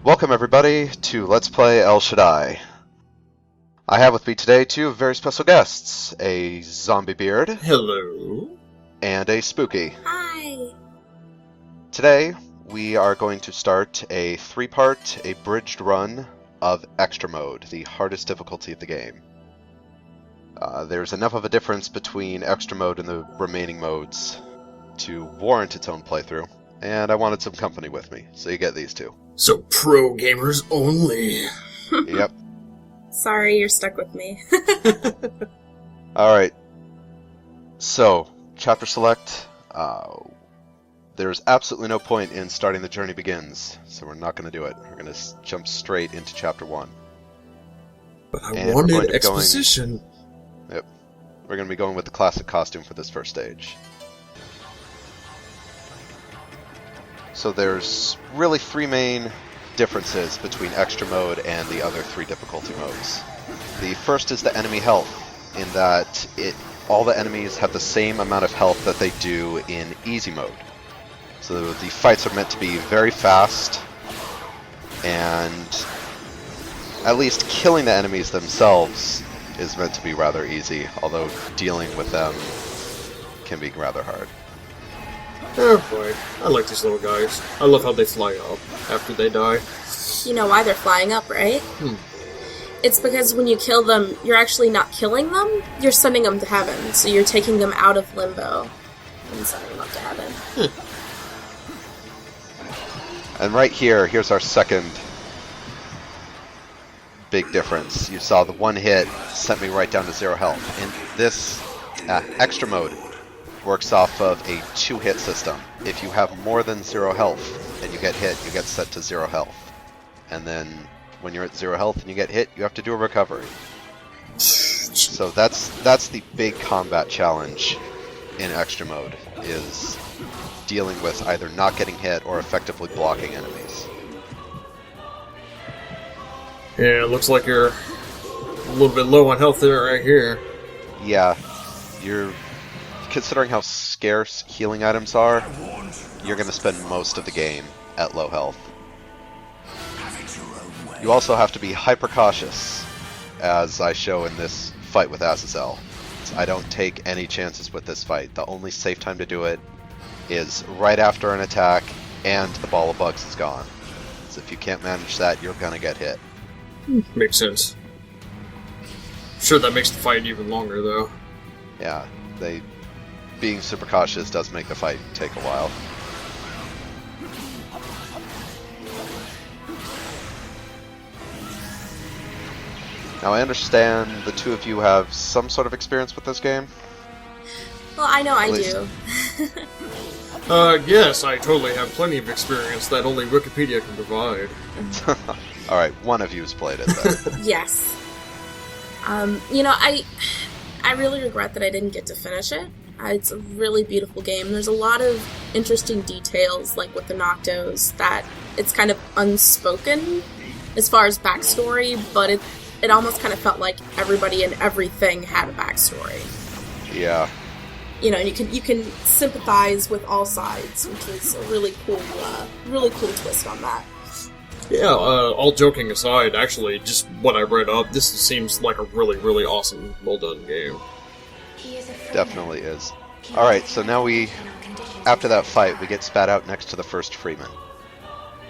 Welcome everybody to Let's Play El Shaddai. I have with me today two very special guests, a Zombiebeard Hello. and a Spooky. Hi. Today we are going to start a three-part, abridged run of Extra Mode, the hardest difficulty of the game. There's enough of a difference between Extra Mode and the remaining modes to warrant its own playthrough, and I wanted some company with me, so you get these two. So pro gamers only. Yep. Sorry, you're stuck with me. Alright. So, chapter select. There's absolutely no point in starting the journey begins, so we're not going to do it. We're going to jump straight into chapter 1. But I And wanted exposition. Yep. We're going to be going with the classic costume for this first stage. So there's really three main differences between Extra Mode and the other three difficulty modes. The first is the enemy health, in that all the enemies have the same amount of health that they do in Easy Mode. So the fights are meant to be very fast, and at least killing the enemies themselves is meant to be rather easy, although dealing with them can be rather hard. Oh boy, I like these little guys. I love how they fly up after they die. You know why they're flying up, right? It's because when you kill them, you're actually not killing them, you're sending them to heaven. So you're taking them out of limbo and sending them up to heaven. And right here's our second big difference. You saw the one hit sent me right down to 0 health. And this Extra Mode works off of a 2-hit system. If you have more than 0 health and you get hit, you get set to 0 health. And then when you're at 0 health and you get hit, you have to do a recovery. So that's the big combat challenge in Extra Mode, is dealing with either not getting hit or effectively blocking enemies. Yeah, it looks like you're a little bit low on health there right here. Yeah, considering how scarce healing items are, you're going to spend most of the game at low health. You also have to be hyper cautious, as I show in this fight with Azazel. I don't take any chances with this fight. The only safe time to do it is right after an attack and the ball of bugs is gone. So if you can't manage that, you're going to get hit. Makes sense. Sure, that makes the fight even longer, though. Yeah, being super cautious does make the fight take a while. Now I understand the two of you have some sort of experience with this game. Well, I know I At least- do. Yes, I totally have plenty of experience that only Wikipedia can provide. Alright, one of you has played it then. Yes. You know, I really regret that I didn't get to finish it. It's a really beautiful game. There's a lot of interesting details, like with the Noctos, that it's kind of unspoken as far as backstory, but it almost kind of felt like everybody and everything had a backstory. Yeah. You know, and you can sympathize with all sides, which is a really cool twist on that. Yeah, all joking aside, actually, just what I read up, this seems like a really, really awesome, well-done game. Definitely is. Alright, so now after that fight, we get spat out next to the first Freeman.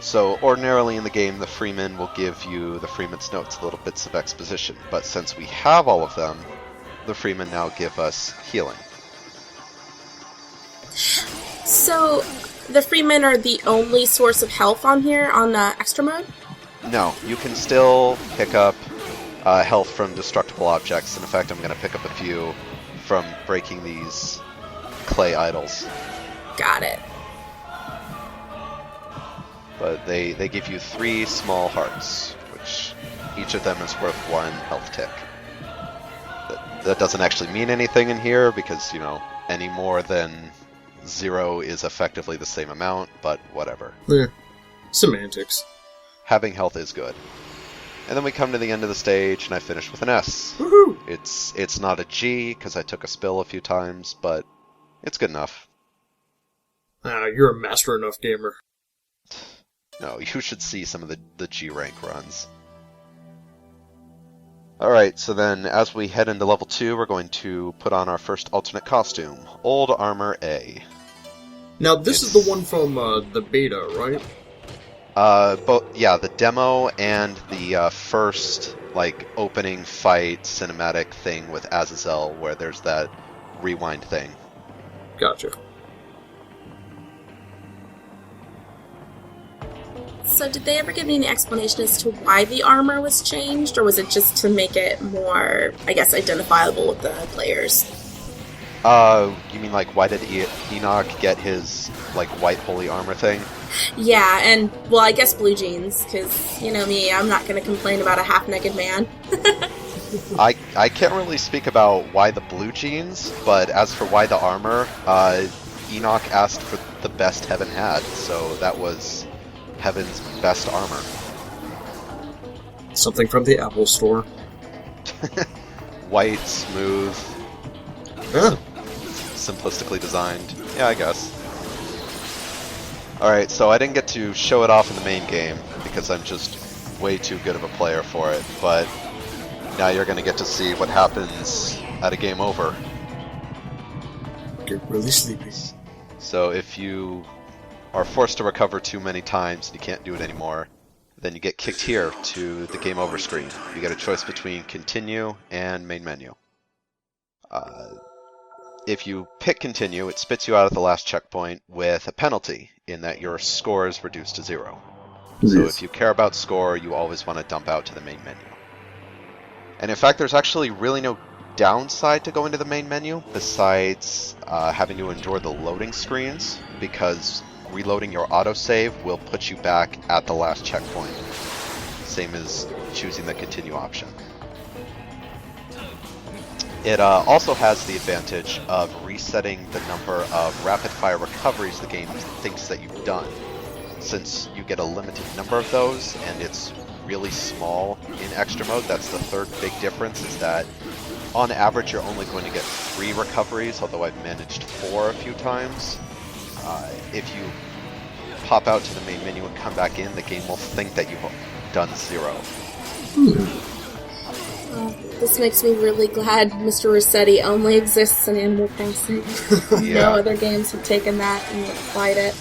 So ordinarily in the game, the Freeman will give you the Freeman's notes, little bits of exposition. But since we have all of them, the Freeman now give us healing. So, the Freemen are the only source of health on here, on Extra Mode? No, you can still pick up health from destructible objects. And in fact, I'm going to pick up a few from breaking these clay idols. Got it. But they give you 3 small hearts, which each of them is worth 1 health tick. That doesn't actually mean anything in here, because, you know, any more than 0 is effectively the same amount, but whatever. Yeah. Semantics. Having health is good. And then we come to the end of the stage, and I finish with an S. Woohoo! It's not a G, because I took a spill a few times, but it's good enough. You're a master enough gamer. No, you should see some of the G rank runs. Alright, so then as we head into level 2, we're going to put on our first alternate costume, Old Armor A. Now, this is the one from the beta, right? Yeah, the demo and the first, like, opening fight cinematic thing with Azazel, where there's that rewind thing. Gotcha. So did they ever give any explanation as to why the armor was changed, or was it just to make it more, I guess, identifiable with the players? You mean, like, why did Enoch get his, like, white holy armor thing? Yeah, and, well, I guess blue jeans, because, you know me, I'm not going to complain about a half-naked man. I can't really speak about why the blue jeans, but as for why the armor, Enoch asked for the best Heaven had, so that was Heaven's best armor. Something from the Apple Store. White, smooth, Yeah. simplistically designed. Yeah, I guess. Alright, so I didn't get to show it off in the main game, because I'm just way too good of a player for it, but now you're going to get to see what happens at a game over. Get really sleepy. So if you are forced to recover too many times and you can't do it anymore, then you get kicked here to the game over screen. You get a choice between continue and main menu. If you pick continue, it spits you out at the last checkpoint with a penalty in that your score is reduced to 0. So if you care about score, you always want to dump out to the main menu. And in fact, there's actually really no downside to going to the main menu besides having to endure the loading screens, because reloading your autosave will put you back at the last checkpoint. Same as choosing the continue option. It also has the advantage of resetting the number of rapid-fire recoveries the game thinks that you've done. Since you get a limited number of those, and it's really small in extra mode, that's the third big difference, is that on average you're only going to get 3 recoveries, although I've managed 4 a few times. If you pop out to the main menu and come back in, the game will think that you've done 0. This makes me really glad Mr. Rossetti only exists in Animal Crossing. Yeah. No other games have taken that and applied it.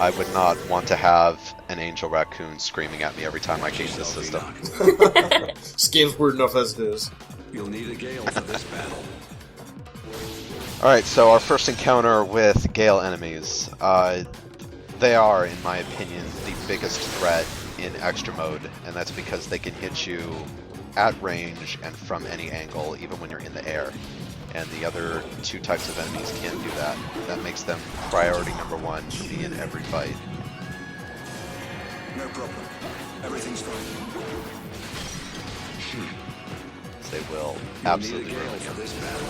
I would not want to have an angel raccoon screaming at me every time I change this system. This game's weird enough as it is. You'll need a gale for this battle. Alright, so our first encounter with Gale enemies. They are, in my opinion, the biggest threat in extra mode, and that's because they can hit you at range and from any angle, even when you're in the air. And the other 2 types of enemies can't do that. That makes them priority number 1 to be in every fight. No problem. Everything's fine. They will You'll need a absolutely gale ruin for you. this battle.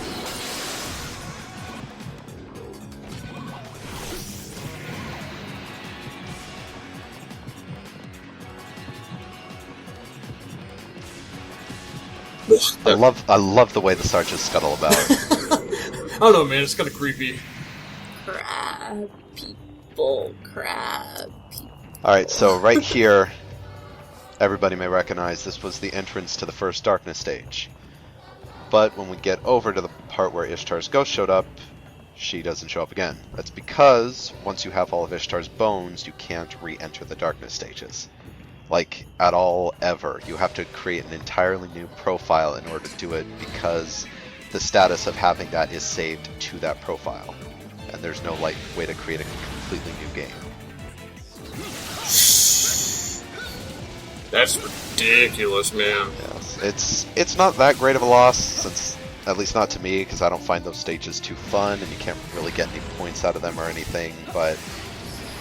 I love the way the sergeants scuttle about. I don't know, man. It's kind of creepy. Crab people, crab people. Alright, so right here, everybody may recognize this was the entrance to the first Darkness stage. But when we get over to the part where Ishtar's ghost showed up, she doesn't show up again. That's because once you have all of Ishtar's bones, you can't re-enter the Darkness stages. Like, at all, ever. You have to create an entirely new profile in order to do it, because the status of having that is saved to that profile. And there's no, like, way to create a completely new game. That's ridiculous, man. Yes, it's not that great of a loss, since, at least not to me, because I don't find those stages too fun, and you can't really get any points out of them or anything, but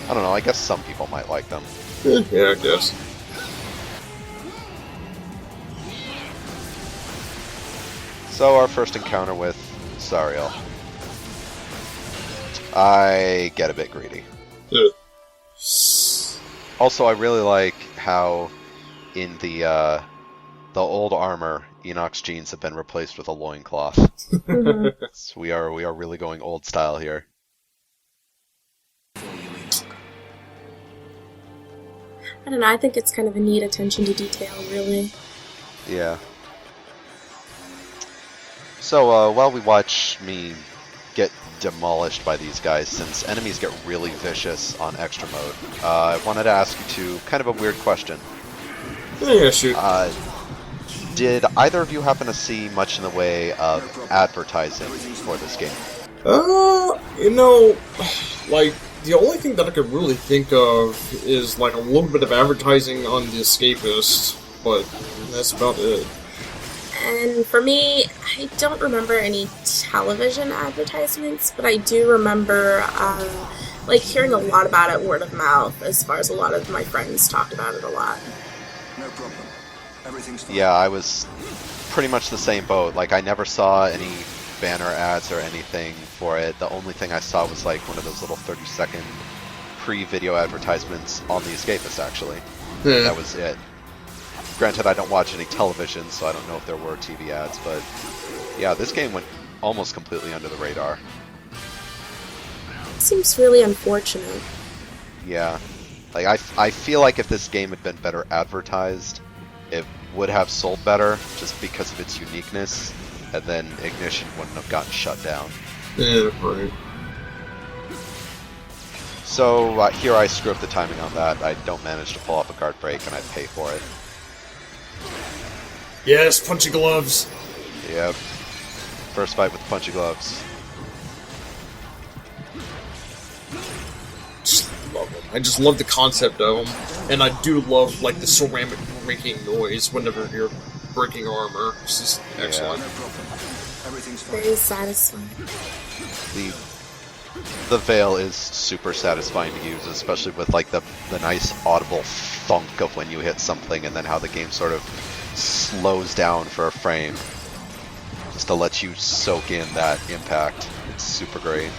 I don't know, I guess some people might like them. Yeah, I guess. So our first encounter with Sariel. I get a bit greedy. Yeah. Also, I really like how in the old armor, Enoch's jeans have been replaced with a loincloth. So we are really going old style here. I don't know, I think it's kind of a neat attention to detail, really. Yeah. So, while we watch me get demolished by these guys, since enemies get really vicious on extra mode, I wanted to ask you kind of a weird question. Yeah, shoot. Did either of you happen to see much in the way of advertising for this game? You know, like, the only thing that I could really think of is, like, a little bit of advertising on The Escapist, but that's about it. And for me, I don't remember any television advertisements, but I do remember, like, hearing a lot about it word of mouth, as far as a lot of my friends talked about it a lot. No problem. Everything's fine. Yeah, I was pretty much the same boat. Like, I never saw any banner ads or anything for it. The only thing I saw was, like, one of those little 30-second pre-video advertisements on The Escapist, actually. Yeah. That was it. Granted, I don't watch any television, so I don't know if there were TV ads, but yeah, this game went almost completely under the radar. Seems really unfortunate. Yeah. Like, I feel like if this game had been better advertised, it would have sold better, just because of its uniqueness, and then Ignition wouldn't have gotten shut down. Yeah, right. So, here I screw up the timing on that. I don't manage to pull off a guard break, and I pay for it. Yes, punchy gloves! Yep. First fight with punchy gloves. Just love them. I just love the concept of them. And I do love, like, the ceramic breaking noise whenever you're breaking armor. It's just excellent. No problem. Everything's fine. Very satisfying. The Veil is super satisfying to use, especially with, like, the nice audible thunk of when you hit something, and then how the game sort of slows down for a frame, just to let you soak in that impact. It's super great.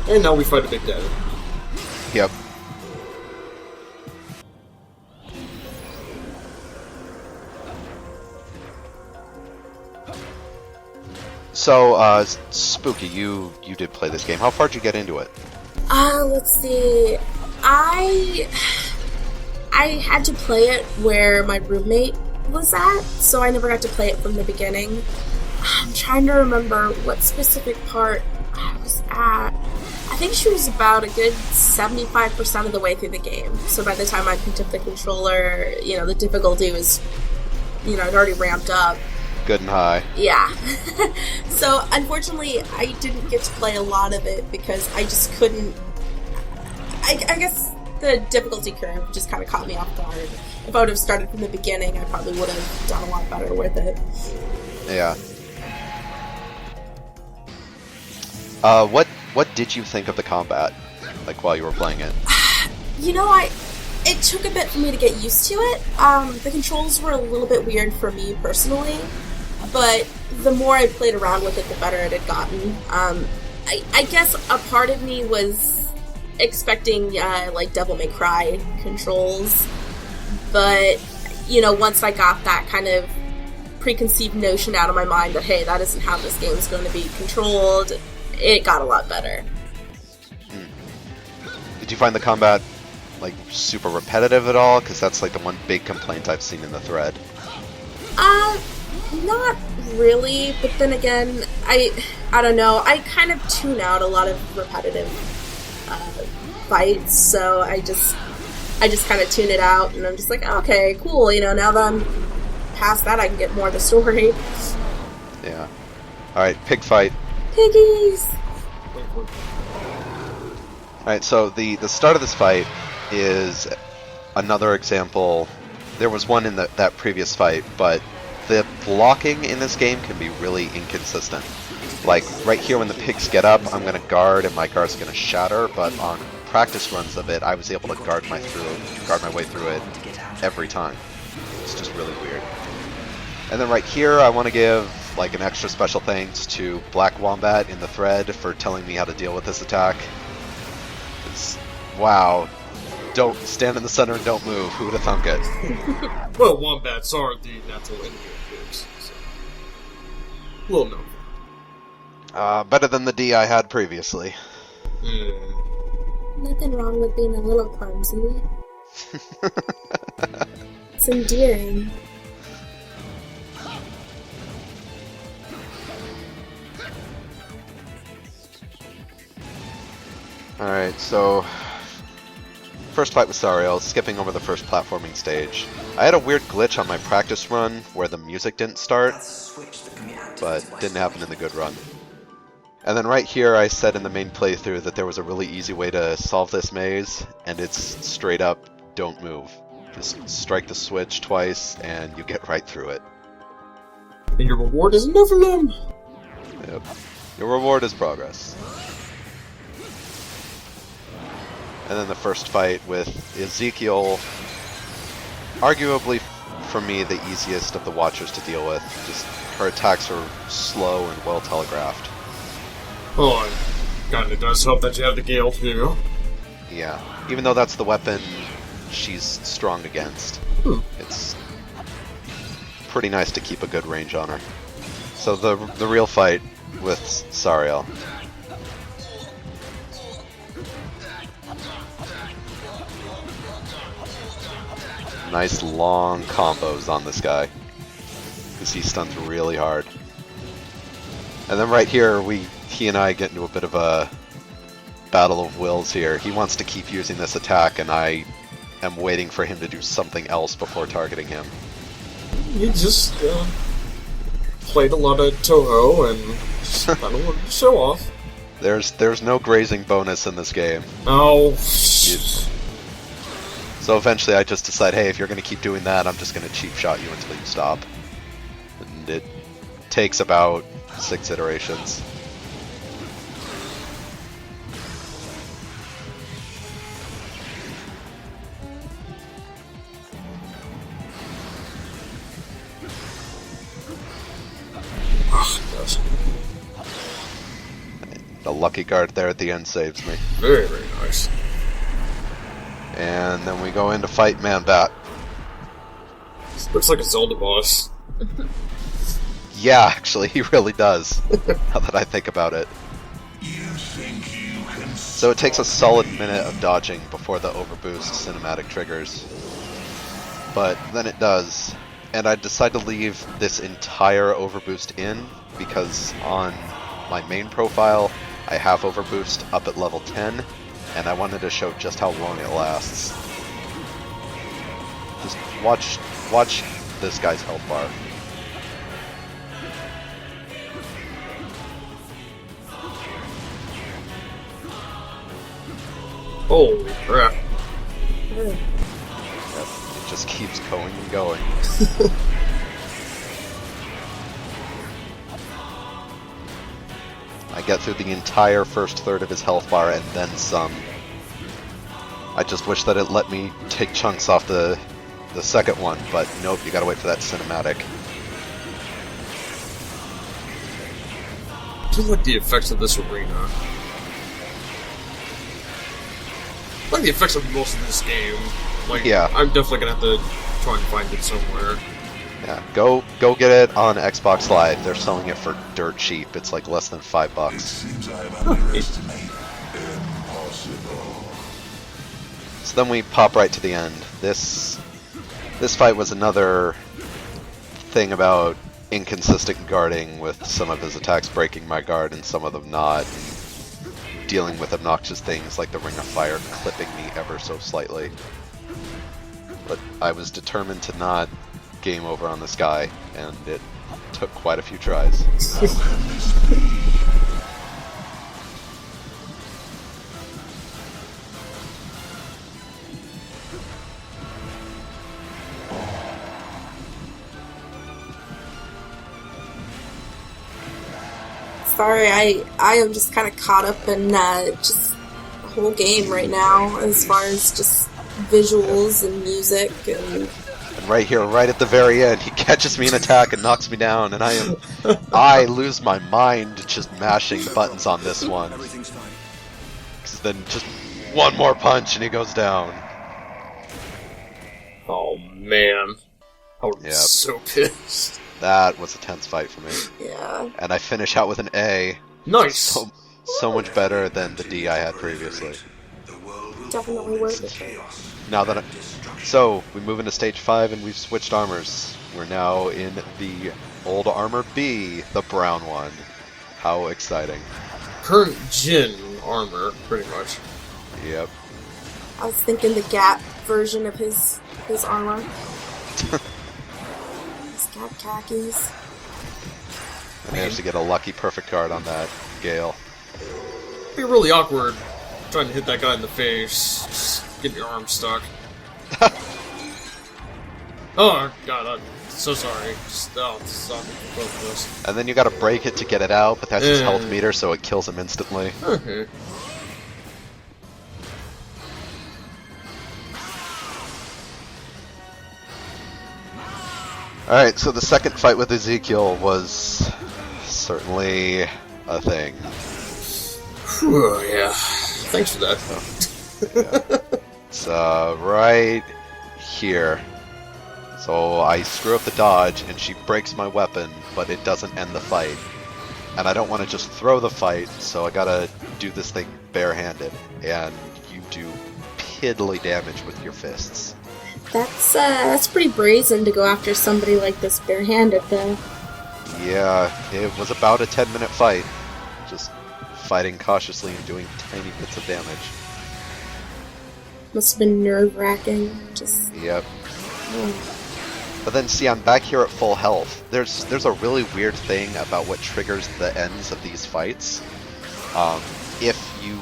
And now we fight a big daddy. Yep. So, Spooky, you did play this game. How far did you get into it? Let's see. I had to play it where my roommate was at, so I never got to play it from the beginning. I'm trying to remember what specific part I was at. I think she was about a good 75% of the way through the game. So by the time I picked up the controller, the difficulty was, it already ramped up. Good and high. Yeah. So unfortunately, I didn't get to play a lot of it because I just couldn't. I guess the difficulty curve just kind of caught me off guard. If I would have started from the beginning, I probably would have done a lot better with it. Yeah. What did you think of the combat, like, while you were playing it? It took a bit for me to get used to it. The controls were a little bit weird for me personally, but the more I played around with it, the better it had gotten. I guess a part of me was expecting, like, Devil May Cry controls, but, once I got that kind of preconceived notion out of my mind that, hey, that isn't how this game is going to be controlled, it got a lot better. Did you find the combat, like, super repetitive at all? Because that's, like, the one big complaint I've seen in the thread. Not really, but then again, I don't know, I kind of tune out a lot of repetitive fights, so I just kind of tune it out, and I'm just like, okay, cool, now that I'm past that, I can get more of the story. Yeah. Alright, pig fight. Piggies! Alright, so the start of this fight is another example. There was one in that previous fight, but the blocking in this game can be really inconsistent. Like, right here when the pigs get up, I'm going to guard and my guard's going to shatter, but on practice runs of it, I was able to guard my way through it every time. It's just really weird. And then right here, I want to give, like, an extra special thanks to Black Wombat in the thread for telling me how to deal with this attack. Wow. Don't stand in the center and don't move. Who would have thunk it? Well, wombats are the natural enemy of pigs, so. We'll know. Better than the D I had previously. Nothing wrong with being a little clumsy. It's endearing. Alright, so first fight with Sariel, skipping over the first platforming stage. I had a weird glitch on my practice run where the music didn't start, but didn't happen in the good run. And then right here I said in the main playthrough that there was a really easy way to solve this maze, and it's straight up, don't move. Just strike the switch twice and you get right through it. And your reward is enough for them? Yep. Your reward is progress. And then the first fight with Ezekiel, arguably for me the easiest of the Watchers to deal with. Just her attacks are slow and well telegraphed. Oh, it kinda does help that you have the Gale too. Yeah, even though that's the weapon she's strong against. It's pretty nice to keep a good range on her. So the real fight with Sariel. Nice long combos on this guy, because he stuns really hard. And then right here, he and I get into a bit of a battle of wills here. He wants to keep using this attack, and I am waiting for him to do something else before targeting him. You just played a lot of Toho and just kind of wanted to show off. There's no grazing bonus in this game. Oh. So eventually I just decide, hey, if you're going to keep doing that, I'm just going to cheap shot you until you stop. And it takes about 6 iterations. The lucky guard there at the end saves me. Very, very nice. And then we go in to fight Man-Bat. Looks like a Zelda boss. Yeah, actually, he really does, now that I think about it. So it takes a solid minute of dodging before the overboost cinematic triggers. But then it does, and I decide to leave this entire overboost in, because on my main profile, I have overboost up at level 10, and I wanted to show just how long it lasts. Just watch this guy's health bar. Holy crap. Yep, it just keeps going and going. I get through the entire first third of his health bar and then some. I just wish that it let me take chunks off the second one, but nope, you gotta wait for that cinematic. I do like the effects of this arena. I like the effects of most of this game. Like, yeah. I'm definitely gonna have to try and find it somewhere. Yeah, go get it on Xbox Live. They're selling it for dirt cheap. It's like less than $5. It seems I have underestimated impossible. So then we pop right to the end. This fight was another thing about inconsistent guarding, with some of his attacks breaking my guard and some of them not, and dealing with obnoxious things like the Ring of Fire clipping me ever so slightly. But I was determined to not game over on this guy, and it took quite a few tries. Sorry, I am just kind of caught up in just the whole game right now, as far as just visuals and music and... And right here, right at the very end, he catches me in attack and knocks me down, and I lose my mind just mashing the buttons on this one. Everything's fine. 'Cause then just one more punch and he goes down. Oh man. I would be Yep. so pissed. That was a tense fight for me. Yeah. And I finish out with an A. Nice! So much better than the D I had previously. The world definitely worth it. Now that so we move into stage 5 and we've switched armors. We're now in the old armor B, the brown one. How exciting! Current gen armor, pretty much. Yep. I was thinking the Gap version of his armor. His Gap khakis. I managed to get a lucky perfect guard on that Gale. It'd be really awkward trying to hit that guy in the face. Just get your arm stuck. Oh god, I'm so sorry. Stop both of us. And then you gotta break it to get it out, but that's his health meter, so it kills him instantly. Okay. Alright, so the second fight with Ezekiel was certainly a thing. Whew, yeah. Thanks for that. It's right here. So I screw up the dodge and she breaks my weapon, but it doesn't end the fight. And I don't want to just throw the fight, so I gotta do this thing barehanded. And you do piddly damage with your fists. That's pretty brazen to go after somebody like this barehanded, though. Yeah, it was about a 10-minute fight. Just fighting cautiously and doing tiny bits of damage. Must have been nerve-wracking. Just. Yep. Oh. But then, see, I'm back here at full health. There's a really weird thing about what triggers the ends of these fights. If you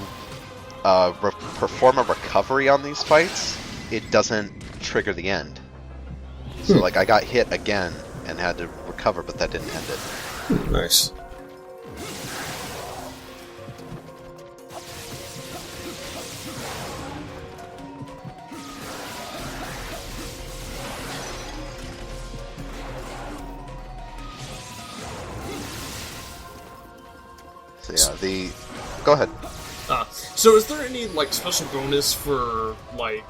perform a recovery on these fights, it doesn't trigger the end. So, like, I got hit again and had to recover, but that didn't end it. Nice. So yeah, go ahead. So is there any, like, special bonus for, like,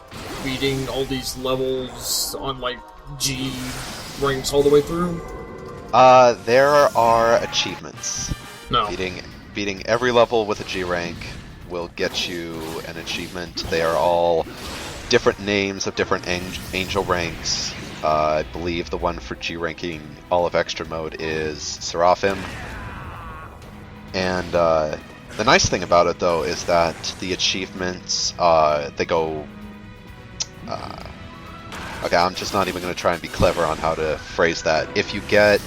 beating all these levels on, like, G ranks all the way through? There are achievements. No. Beating every level with a G rank will get you an achievement. They are all different names of different angel ranks. I believe the one for G ranking all of extra mode is Seraphim. And the nice thing about it, though, is that the achievements, they go... okay, I'm just not even going to try and be clever on how to phrase that. If you get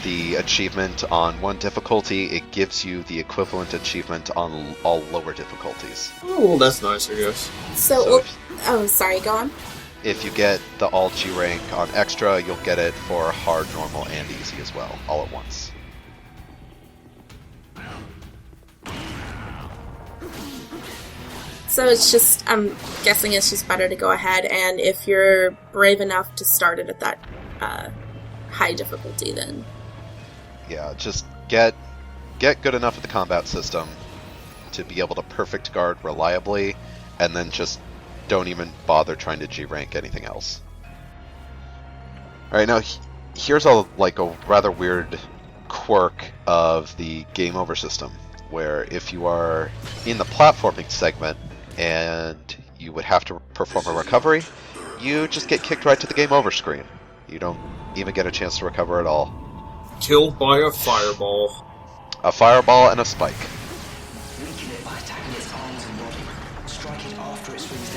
the achievement on one difficulty, it gives you the equivalent achievement on all lower difficulties. Oh, well, that's nice, I guess. So oh, sorry, go on. If you get the all G rank on extra, you'll get it for hard, normal, and easy as well, all at once. So it's just, I'm guessing it's just better to go ahead, and if you're brave enough to start it at that high difficulty, then... Yeah, just get good enough at the combat system to be able to perfect guard reliably, and then just don't even bother trying to G-rank anything else. Alright, now here's a rather weird quirk of the game over system, where if you are in the platforming segment and you would have to perform a recovery, you just get kicked right to the game over screen. You don't even get a chance to recover at all. Killed by a fireball. A fireball and a spike.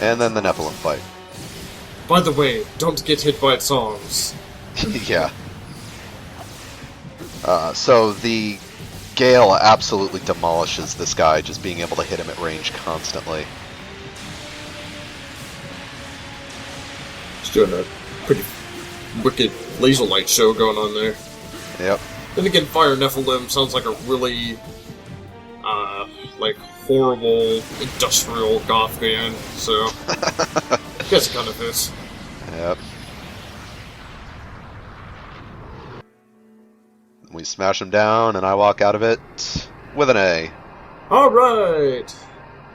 And then the Nephilim fight. By the way, don't get hit by its songs. Yeah. So the Gale absolutely demolishes this guy, just being able to hit him at range constantly. He's doing a pretty wicked laser light show going on there. Yep. Then again, Fire Nephilim sounds like a really, horrible industrial goth band, so I guess it kind of fits. Yep. We smash him down, and I walk out of it with an A. Alright!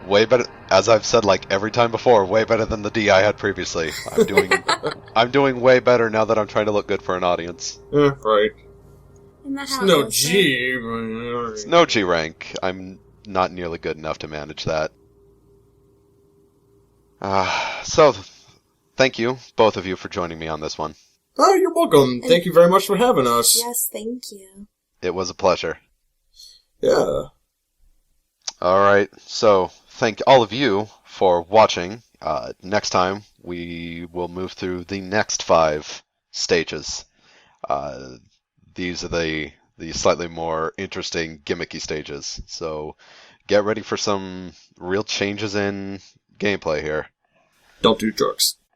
Way better, as I've said every time before, way better than the D I had previously. I'm doing way better now that I'm trying to look good for an audience. Yeah, right. It's no G, but... It's no G rank. I'm not nearly good enough to manage that. So, thank you, both of you, for joining me on this one. Oh, you're welcome. Thank you very much for having us. Yes, thank you. It was a pleasure. Yeah. Alright, so thank all of you for watching. Next time, we will move through the next 5 stages. These are the slightly more interesting, gimmicky stages. So get ready for some real changes in gameplay here. Don't do drugs.